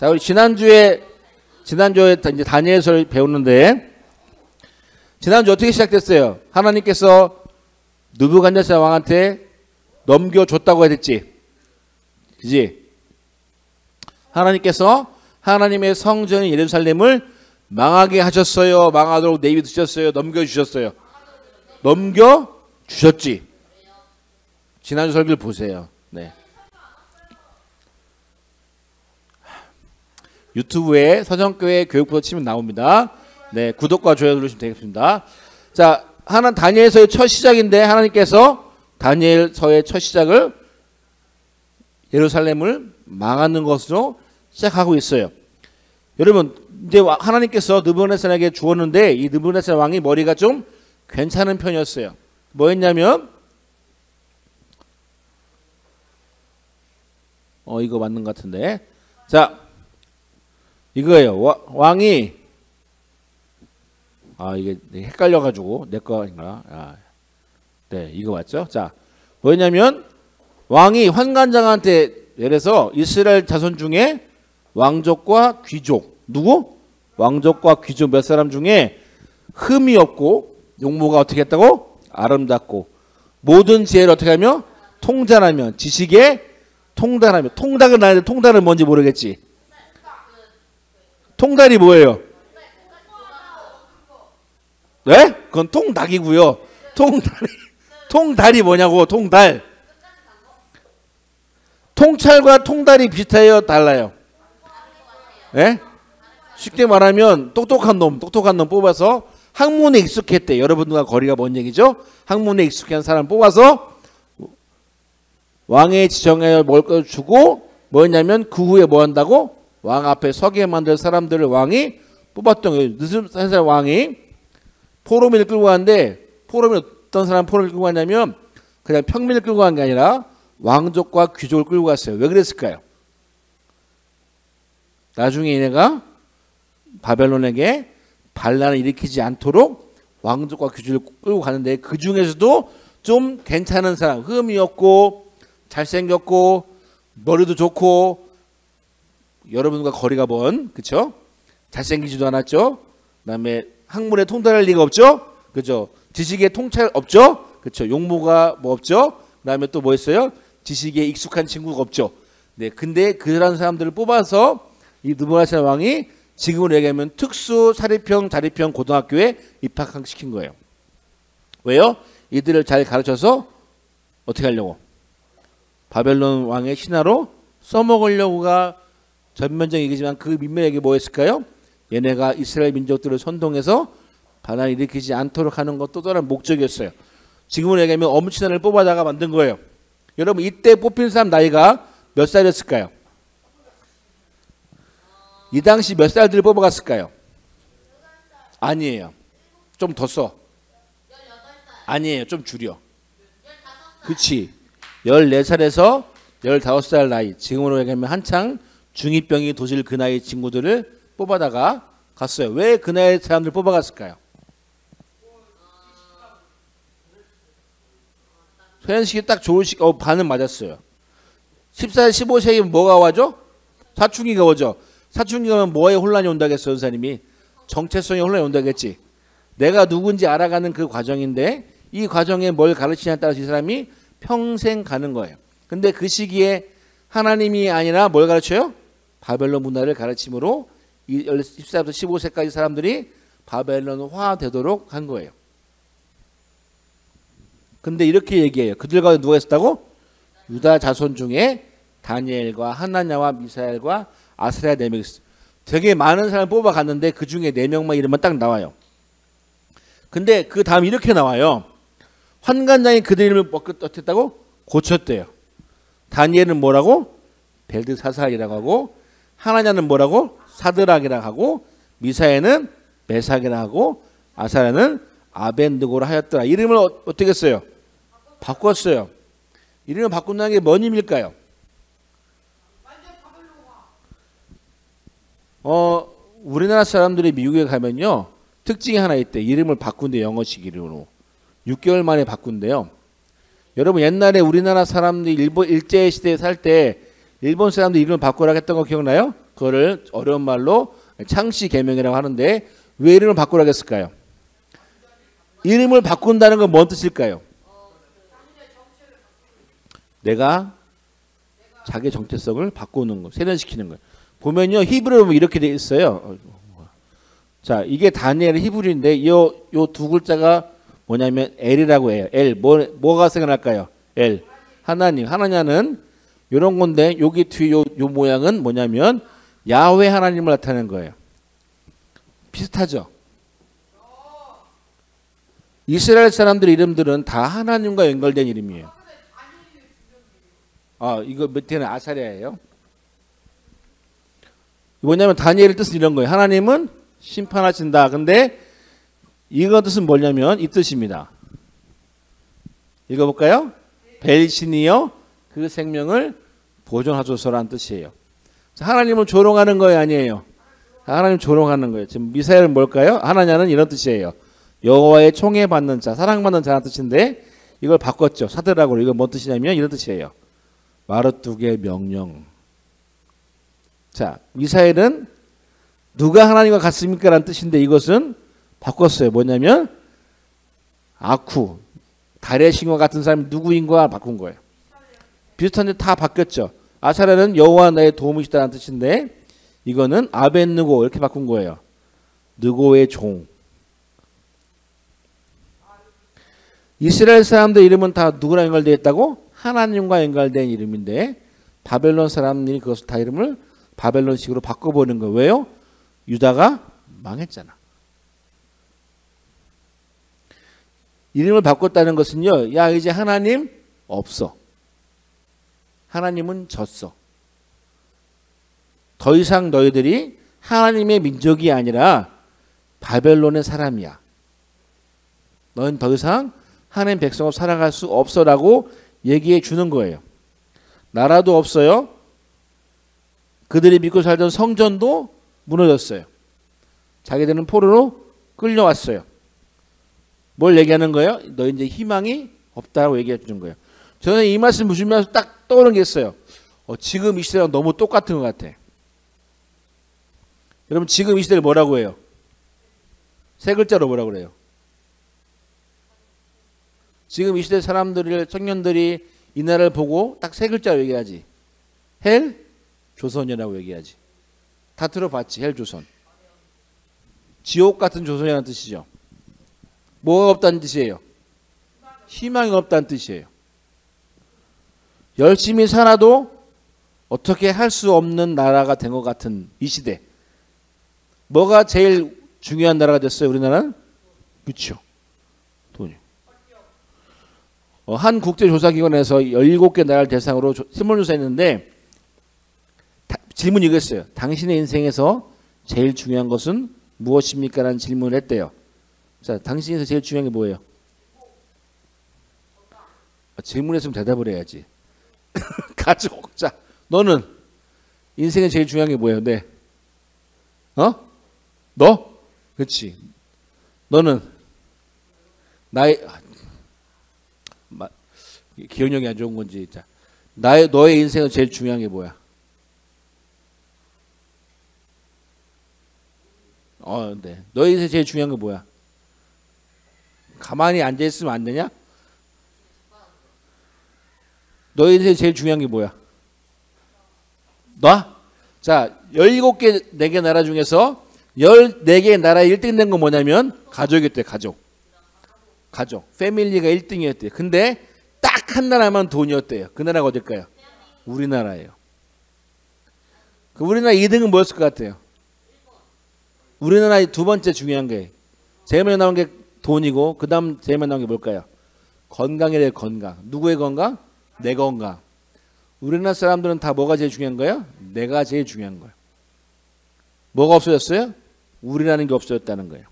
자, 우리 지난주에 이제 다니엘서를 배우는데 지난주 어떻게 시작됐어요? 하나님께서 느부갓네살 왕한테 넘겨줬다고 했지. 그지? 하나님께서 하나님의 성전인 예루살렘을 망하게 하셨어요. 망하도록 내비두셨어요. 넘겨주셨어요. 넘겨주셨지. 지난주 설교를 보세요. 네. 유튜브에 서정교회 교육부터 치면 나옵니다. 네, 구독과 좋아요 누르시면 되겠습니다. 자, 다니엘서의 첫 시작인데 하나님께서 다니엘서의 첫 시작을 예루살렘을 망하는 것으로 시작하고 있어요. 여러분, 이제 하나님께서 느부갓네살에게 주었는데 이 느부갓네살 왕이 머리가 좀 괜찮은 편이었어요. 뭐였냐면 이거 맞는 것 같은데. 자, 이거예요. 왕이 이게 헷갈려가지고 내 거인가? 네, 이거 맞죠? 자, 뭐냐면 왕이 환관장한테 내려서 이스라엘 자손 중에 왕족과 귀족 누구? 왕족과 귀족 몇 사람 중에 흠이 없고 용모가 어떻게 했다고? 아름답고 모든 지혜를 어떻게 하며? 통달하며 지식에 통달하며. 통달은 나는데 통달은 뭔지 모르겠지. 통달이 뭐예요? 네? 그건 통닭이고요. 통달이 뭐냐고. 통달. 통찰과 통달이 비슷해요? 달라요? 네? 쉽게 말하면 똑똑한 놈 뽑아서 학문에 익숙했대. 여러분과 거리가 먼 얘기죠? 학문에 익숙한 사람 뽑아서 왕의 지정에 먹을 걸 주고 뭐냐면 그 후에 뭐 한다고? 왕 앞에 서게 만들 사람들을 왕이 뽑았던 거예요. 느부갓네살 왕이 포로민을 끌고 가는데 포로민 어떤 사람 포로민을 끌고 가냐면 그냥 평민을 끌고 간 게 아니라 왕족과 귀족을 끌고 갔어요. 왜 그랬을까요? 나중에 얘네가 바벨론에게 반란을 일으키지 않도록 왕족과 귀족을 끌고 가는데 그 중에서도 좀 괜찮은 사람, 흠이 없고 잘생겼고 머리도 좋고 여러분과 거리가 먼, 그쵸? 잘생기지도 않았죠? 그 다음에 학문에 통달할 리가 없죠? 그죠? 지식에 통찰 없죠? 그쵸? 용모가 뭐 없죠? 그 다음에 또 뭐 있어요? 지식에 익숙한 친구가 없죠? 네, 근데 그런 사람들을 뽑아서 이 느부갓네살 왕이 지금으로 얘기하면 특수 사립형 자립형 고등학교에 입학시킨 거예요. 왜요? 이들을 잘 가르쳐서 어떻게 하려고? 바벨론 왕의 신하로 써먹으려고가 전면적인 얘기지만 그 민면에게 뭐였을까요? 얘네가 이스라엘 민족들을 선동해서 반란을 일으키지 않도록 하는 것도 또 다른 목적이었어요. 지금으로 얘기하면 엄친아를 뽑아다가 만든 거예요. 여러분 이때 뽑힌 사람 나이가 몇 살이었을까요? 이 당시 몇 살들을 뽑아갔을까요? 아니에요. 좀 더 써. 아니에요. 좀 줄여. 그치. 14살에서 15살 나이. 지금으로 얘기하면 한창 중2병이 도질 그 나이 친구들을 뽑아다가 갔어요. 왜 그 나이 사람들 뽑아갔을까요? 소연식이 딱 좋은 시기, 반은 맞았어요. 14세, 15세이면 뭐가 와죠? 사춘기가 오죠. 사춘기가 오면 뭐에 혼란이 온다겠어요, 선생님이? 정체성에 혼란이 온다겠지. 내가 누군지 알아가는 그 과정인데 이 과정에 뭘 가르치냐에 따라서 이 사람이 평생 가는 거예요. 근데 그 시기에 하나님이 아니라 뭘 가르쳐요? 바벨론 문화를 가르침으로 14세부터 15세까지 사람들이 바벨론화 되도록 한 거예요. 근데 이렇게 얘기해요. 그들 가운데 누가 있었다고? 유다 자손 중에 다니엘과 하나냐와 미사엘과 아스랴 4명이 있어요. 되게 많은 사람을 뽑아갔는데 그 중에 4명만 이름만 딱 나와요. 근데 그 다음 이렇게 나와요. 환관장이 그들 이름을 어떻게 했다고? 고쳤대요. 다니엘은 뭐라고? 벨드사살이라고 하고 하나냐는 뭐라고? 사드락이라고 하고 미사엘은 메삭이라고 하고 아사랴는 아벤느고라 하였더라. 이름을 어떻게 했어요? 바꿨어요. 이름을 바꾼다는 게 뭔 의미일까요? 우리나라 사람들이 미국에 가면요 특징이 하나 있대. 이름을 바꾼대. 영어식 이름으로 6개월 만에 바꾼대요. 여러분 옛날에 우리나라 사람들이 일제시대에 살 때 일본 사람들 이름을 바꾸라고 했던 거 기억나요? 그거를 어려운 말로 창시 계명이라고 하는데 왜 이름을 바꾸라고 했을까요? 이름을 바꾼다는 건 뭔 뜻일까요? 내가 자기 정체성을 바꾸는 거, 세련시키는 거예요. 보면요, 히브리어 보면 이렇게 돼 있어요. 자, 이게 다니엘의 히브리인데 요 두 글자가 뭐냐면 엘이라고 해요. 엘. 뭐가 생각날까요? 엘. 하나님. 하나냐는 이런 건데 여기 뒤에 요 모양은 뭐냐면 야훼 하나님을 나타내는 거예요. 비슷하죠? 이스라엘 사람들 이름들은 다 하나님과 연결된 이름이에요. 이거 밑에는 아사랴예요. 뭐냐면 다니엘의 뜻은 이런 거예요. 하나님은 심판하신다. 근데 이거 뜻은 뭐냐면 이 뜻입니다. 읽어볼까요? 벨신이여 그 생명을 보존하소서라는 뜻이에요. 하나님을 조롱하는 거예요, 아니에요? 하나님 조롱하는 거예요. 지금 미사엘은 뭘까요? 하나냐는 이런 뜻이에요. 여호와의 총애 받는 자, 사랑받는 자라는 뜻인데 이걸 바꿨죠. 사드라고. 이거 뭔 뜻이냐면 이런 뜻이에요. 마르뚝의 명령. 자, 미사엘은 누가 하나님과 같습니까? 라는 뜻인데 이것은 바꿨어요. 뭐냐면 아쿠, 달의 신과 같은 사람이 누구인가 바꾼 거예요. 비슷한데 다 바뀌었죠. 아사랴는 여호와 나의 도움이시다는 뜻인데 이거는 아벤느고 이렇게 바꾼 거예요. 느고의 종. 이스라엘 사람들 이름은 다 누구랑 연결되어 있다고? 하나님과 연결된 이름인데 바벨론 사람들이 그것을 다 이름을 바벨론식으로 바꿔버리는 거예요. 왜요? 유다가 망했잖아. 이름을 바꿨다는 것은요. 야 이제 하나님 없어. 하나님은 졌어. 더 이상 너희들이 하나님의 민족이 아니라 바벨론의 사람이야. 너는 더 이상 하나님 백성으로 살아갈 수 없어라고 얘기해 주는 거예요. 나라도 없어요. 그들이 믿고 살던 성전도 무너졌어요. 자기들은 포로로 끌려왔어요. 뭘 얘기하는 거예요? 너 이제 희망이 없다고 얘기해 주는 거예요. 저는 이 말씀 보시면서 딱 떠오르는 게 있어요. 지금 이 시대랑 너무 똑같은 것 같아. 여러분 지금 이 시대를 뭐라고 해요? 세 글자로 뭐라고 그래요? 지금 이 시대 사람들을 청년들이 이 나라를 보고 딱 세 글자로 얘기하지. 헬 조선이라고 얘기하지. 다 들어봤지. 헬 조선. 지옥 같은 조선이라는 뜻이죠. 뭐가 없다는 뜻이에요? 희망이 없다는 뜻이에요. 열심히 살아도 어떻게 할 수 없는 나라가 된 것 같은 이 시대. 뭐가 제일 중요한 나라가 됐어요? 우리나라는? 그렇죠. 돈이요. 한 국제조사기관에서 17개 나라를 대상으로 설문조사했는데 질문이 이거였어요. 당신의 인생에서 제일 중요한 것은 무엇입니까? 라는 질문을 했대요. 자, 당신에서 제일 중요한 게 뭐예요? 질문했으면 대답을 해야지. 가족. 자, 너는 인생에 제일 중요한 게 뭐예요? 네. 너? 그렇지. 너는 기억력이 안 좋은 건지. 자, 너의 인생은 제일 중요한 게 뭐야? 네. 너의 인생 제일 중요한 게 뭐야? 가만히 앉아 있으면 안 되냐? 너의 인생 제일 중요한 게 뭐야? 나? 자, 17개, 4개 나라 중에서 14개 나라에 1등 된 건 뭐냐면 가족이었대요. 가족. 패밀리가 1등이었대요. 근데 딱 한 나라만 돈이었대요. 그 나라가 어딜까요? 우리나라예요. 그 우리나라 2등은 뭐였을 것 같아요? 우리나라의 두 번째 중요한 게 제일 먼저 나온 게 돈이고 그 다음 제일 먼저 나온 게 뭘까요? 건강이래요. 건강. 누구의 건강? 내 건강. 우리나라 사람들은 다 뭐가 제일 중요한 거예요? 내가 제일 중요한 거예요. 뭐가 없어졌어요? 우리라는 게 없어졌다는 거예요.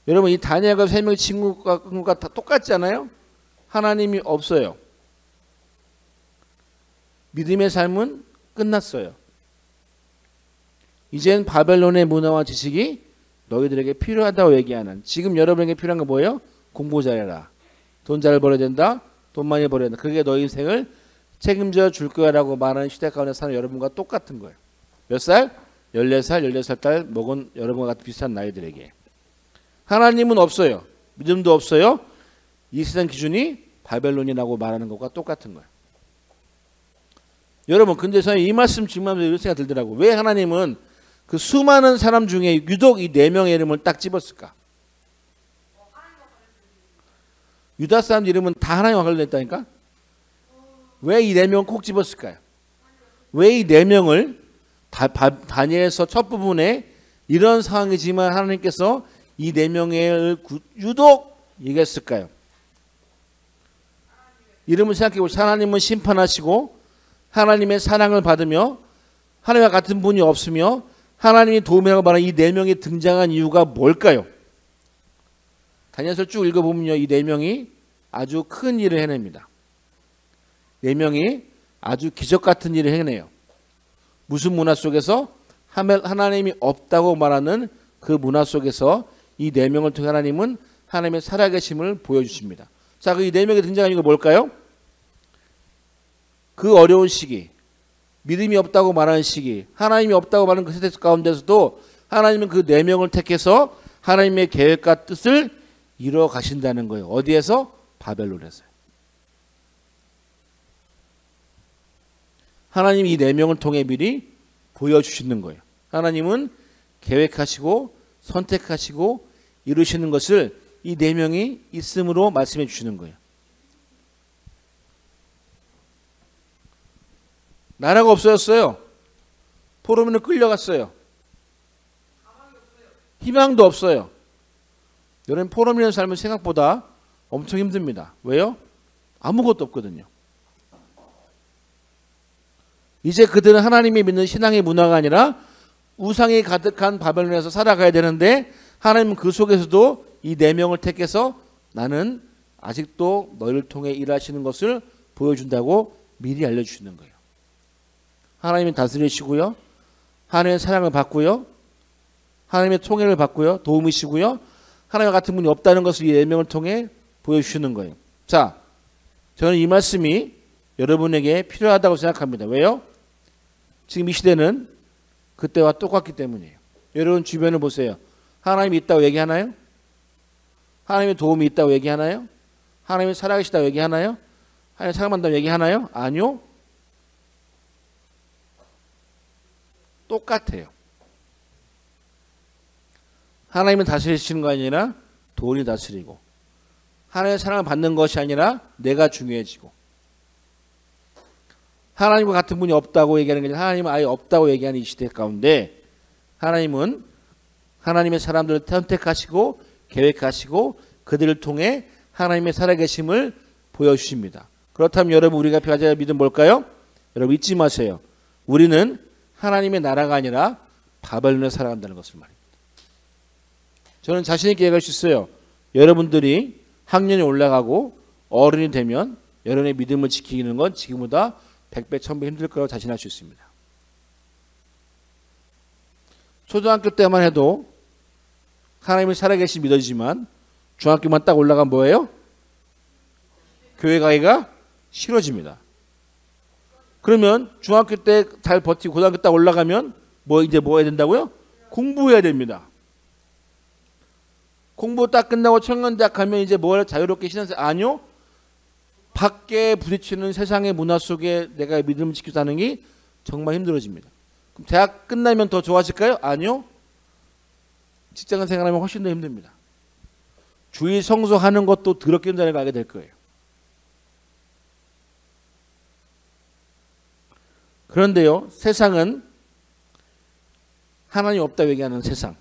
여러분 이 다니엘과 세 명의 친구가 다 똑같지 않아요? 하나님이 없어요. 믿음의 삶은 끝났어요. 이젠 바벨론의 문화와 지식이 너희들에게 필요하다고 얘기하는, 지금 여러분에게 필요한 건 뭐예요? 공부 잘해라. 돈 잘 벌어야 된다. 돈 많이 벌어야 된다. 그게 너희 인생을 책임져 줄 거야라고 말하는 시대 가운데 사는 여러분과 똑같은 거예요. 몇 살? 14살, 16살 딸 먹은 여러분과 같은 비슷한 나이들에게. 하나님은 없어요. 믿음도 없어요. 이 세상 기준이 바벨론이라고 말하는 것과 똑같은 거예요. 여러분, 근데 저는 이 말씀 지금하면서 이런 생각이 들더라고요. 왜 하나님은 그 수많은 사람 중에 유독 이 4명의 이름을 딱 집었을까? 유다 사람 이름은 다 하나님과 관련됐다니까? 왜 이 4명 꼭 집었을까요? 왜 이 4명을 다니엘서 첫 부분에 이런 상황이지만 하나님께서 이 4명을 유독 얘기했을까요? 이름을 생각해 보시죠. 하나님은 심판하시고 하나님의 사랑을 받으며 하나님과 같은 분이 없으며 하나님이 도움이라고 말하는 이 4명이 등장한 이유가 뭘까요? 다니엘서 쭉 읽어보면요. 이 4명이 아주 큰 일을 해냅니다. 4명이 아주 기적 같은 일을 해내요. 무슨 문화 속에서? 하나님이 없다고 말하는 그 문화 속에서 이 4명을 통해 하나님은 하나님의 살아계심을 보여주십니다. 자, 그 이 4명이 등장한 이유가 뭘까요? 그 어려운 시기, 믿음이 없다고 말하는 시기, 하나님이 없다고 말하는 그 세대 가운데서도 하나님은 그 4명을 택해서 하나님의 계획과 뜻을 이루어 가신다는 거예요. 어디에서? 바벨론에서요. 하나님이 이 4명을 통해 미리 보여주시는 거예요. 하나님은 계획하시고 선택하시고 이루시는 것을 이 4명이 있음으로 말씀해 주시는 거예요. 나라가 없어졌어요. 포로민으로 끌려갔어요. 희망도 없어요. 여러분, 포로민의 삶은 생각보다 엄청 힘듭니다. 왜요? 아무것도 없거든요. 이제 그들은 하나님이 믿는 신앙의 문화가 아니라 우상이 가득한 바벨론에서 살아가야 되는데 하나님은 그 속에서도 이 4명을 택해서 나는 아직도 너희를 통해 일하시는 것을 보여준다고 미리 알려주시는 거예요. 하나님이 다스리시고요. 하나님의 사랑을 받고요. 하나님의 통해를 받고요. 도움이시고요. 하나님과 같은 분이 없다는 것을 이 4명을 통해 보여주시는 거예요. 자, 저는 이 말씀이 여러분에게 필요하다고 생각합니다. 왜요? 지금 이 시대는 그때와 똑같기 때문이에요. 여러분 주변을 보세요. 하나님이 있다고 얘기하나요? 하나님의 도움이 있다고 얘기하나요? 하나님이 살아계시다고 얘기하나요? 하나님 사랑한다고 얘기하나요? 아니요. 똑같아요. 하나님은 다스리시는 거 아니라 돈이 다스리고, 하나님의 사랑을 받는 것이 아니라 내가 중요해지고, 하나님과 같은 분이 없다고 얘기하는 게 아니라 하나님은 아예 없다고 얘기하는 이 시대 가운데 하나님은 하나님의 사람들을 선택하시고 계획하시고 그들을 통해 하나님의 살아계심을 보여주십니다. 그렇다면 여러분, 우리가 가져야 할 믿음 뭘까요? 여러분 잊지 마세요. 우리는 하나님의 나라가 아니라 바벨론에 살아간다는 것을 말입니다. 저는 자신 있게 얘기할 수 있어요. 여러분들이 학년이 올라가고 어른이 되면 여러분의 믿음을 지키는 건 지금보다 100배, 1000배 힘들 거라고 자신할 수 있습니다. 초등학교 때만 해도 하나님이 살아계신 믿어지지만 중학교만 딱 올라가면 뭐예요? 교회 가기가 싫어집니다. 그러면 중학교 때 잘 버티고 고등학교 딱 올라가면 이제 뭐 해야 된다고요? 공부해야 됩니다. 공부 딱 끝나고 청년대학 가면 이제 뭘 자유롭게 신앙생활? 아니요. 밖에 부딪히는 세상의 문화 속에 내가 믿음을 지키고 사는 게 정말 힘들어집니다. 그럼 대학 끝나면 더 좋아질까요? 아니요. 직장 생활하면 훨씬 더 힘듭니다. 주일 성수하는 것도 더럽게 힘들다는 걸 알게 될 거예요. 그런데요, 세상은 하나님 없다고 얘기하는 세상,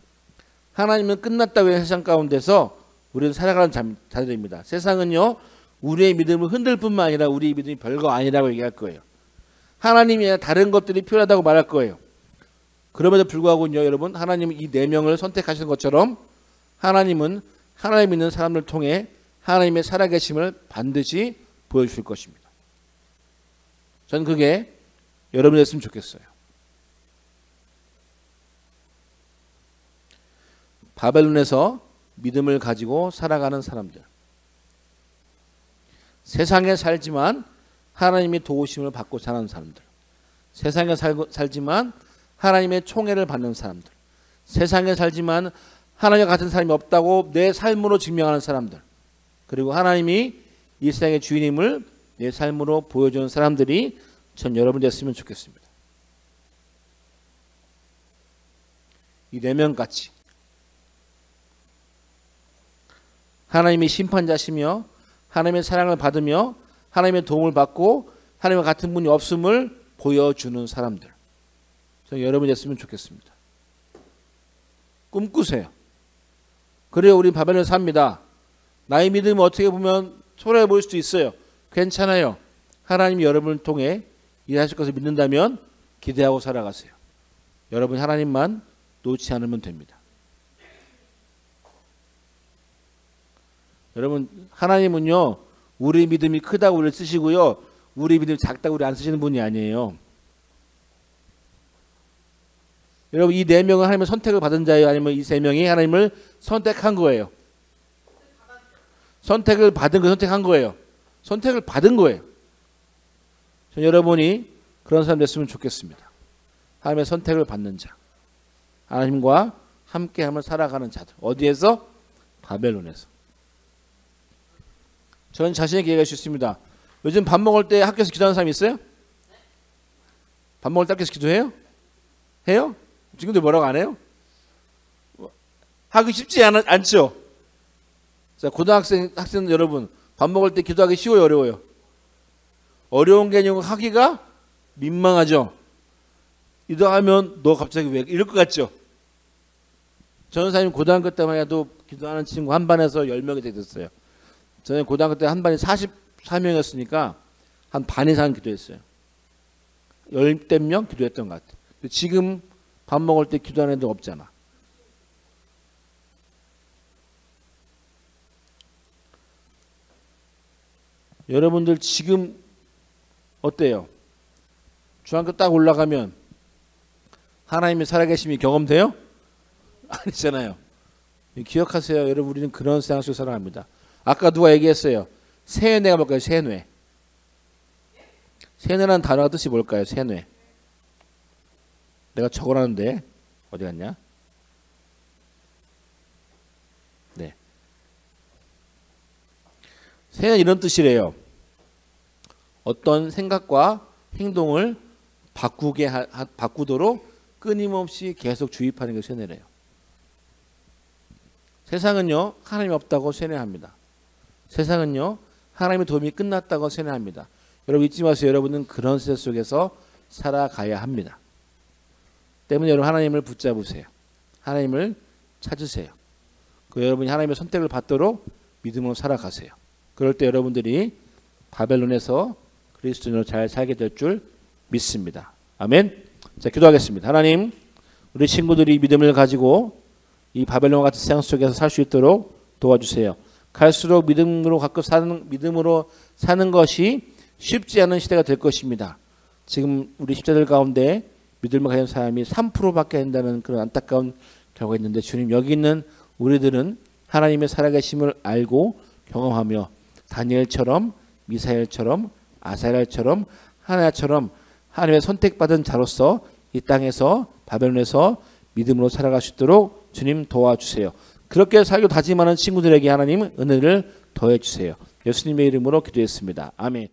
하나님은 끝났다고 하는 세상 가운데서 우리는 살아가는 자들입니다. 세상은요, 우리의 믿음을 흔들 뿐만 아니라 우리의 믿음이 별거 아니라고 얘기할 거예요. 하나님이 아니라 다른 것들이 필요하다고 말할 거예요. 그럼에도 불구하고요, 여러분, 하나님은 이 4명을 선택하신 것처럼 하나님은 하나님 믿는 사람을 통해 하나님의 살아계심을 반드시 보여주실 것입니다. 저는 그게 여러분이 됐으면 좋겠어요. 바벨론에서 믿음을 가지고 살아가는 사람들, 세상에 살지만 하나님의 도우심을 받고 사는 사람들, 세상에 살지만 하나님의 총애를 받는 사람들, 세상에 살지만 하나님과 같은 사람이 없다고 내 삶으로 증명하는 사람들, 그리고 하나님이 이 세상의 주인임을 내 삶으로 보여주는 사람들이 전 여러분 됐으면 좋겠습니다. 이 4명 같이 하나님이 심판자시며 하나님의 사랑을 받으며 하나님의 도움을 받고 하나님과 같은 분이 없음을 보여주는 사람들, 전 여러분이 됐으면 좋겠습니다. 꿈꾸세요. 그래야 우리 바벨론에 삽니다. 나의 믿음은 어떻게 보면 초라해 보일 수도 있어요. 괜찮아요. 하나님이 여러분을 통해 일하실 것을 믿는다면 기대하고 살아가세요. 여러분 하나님만 놓지 않으면 됩니다. 여러분 하나님은요, 우리 믿음이 크다고 우리를 쓰시고요, 우리 믿음이 작다고 우리 안 쓰시는 분이 아니에요. 여러분 이 4명은 하나님의 선택을 받은 자예요? 아니면 이 3명이 하나님을 선택한 거예요? 선택을 받은 거 선택한 거예요? 선택을 받은 거예요. 여러분이 그런 사람 됐으면 좋겠습니다. 하나님의 선택을 받는 자, 하나님과 함께하며 살아가는 자들. 어디에서? 바벨론에서. 저는 자신에게 얘기할 수 있습니다. 요즘 밥 먹을 때 학교에서 기도하는 사람 있어요? 밥 먹을 때 학교에서 기도해요? 해요? 지금도 뭐라고 안 해요? 하기 쉽지 않죠? 자, 학생 여러분, 밥 먹을 때 기도하기 쉬워요, 어려워요? 어려운 게 아니고 하기가 민망하죠? 기도하면 너 갑자기 왜 이럴 것 같죠? 전도사님 고등학교 때만 해도 기도하는 친구 한 반에서 10명이 됐어요. 저는 고등학교 때 한 반이 44명이었으니까 한 반 이상 기도했어요. 10대 명 기도했던 것 같아요. 지금 밥 먹을 때 기도하는 애들 없잖아. 여러분들 지금 어때요? 중학교 딱 올라가면 하나님의 살아계심이 경험돼요? 아니잖아요. 기억하세요. 여러분 우리는 그런 세상 속에서 살아갑니다. 아까 누가 얘기했어요. 세뇌가 뭘까요? 세뇌. 세뇌라는 단어가 뜻이 뭘까요? 세뇌. 내가 적어놨는데 어디 갔냐? 네. 세뇌는 이런 뜻이래요. 어떤 생각과 행동을 바꾸도록 끊임없이 계속 주입하는 게 세뇌래요. 세상은요, 하나님이 없다고 세뇌합니다. 세상은요, 하나님의 도움이 끝났다고 세뇌합니다. 여러분 잊지 마세요. 여러분은 그런 세상 속에서 살아가야 합니다. 때문에 여러분 하나님을 붙잡으세요. 하나님을 찾으세요. 그 여러분이 하나님의 선택을 받도록 믿음으로 살아가세요. 그럴 때 여러분들이 바벨론에서 그리스도인으로 잘 살게 될 줄 믿습니다. 아멘. 자, 기도하겠습니다. 하나님, 우리 친구들이 믿음을 가지고 이 바벨론 같은 세상 속에서 살 수 있도록 도와주세요. 갈수록 믿음으로 사는 것이 쉽지 않은 시대가 될 것입니다. 지금 우리 십자들 가운데 믿음을 가진 사람이 3%밖에 안 된다는 그런 안타까운 경우가 있는데, 주님, 여기 있는 우리들은 하나님의 살아계심을 알고 경험하며 다니엘처럼, 미사엘처럼, 아사랴처럼, 하나야처럼 하나님의 선택받은 자로서 이 땅에서 바벨론에서 믿음으로 살아갈 수 있도록 주님 도와주세요. 그렇게 살고 다짐하는 친구들에게 하나님 은혜를 더해 주세요. 예수님의 이름으로 기도했습니다. 아멘.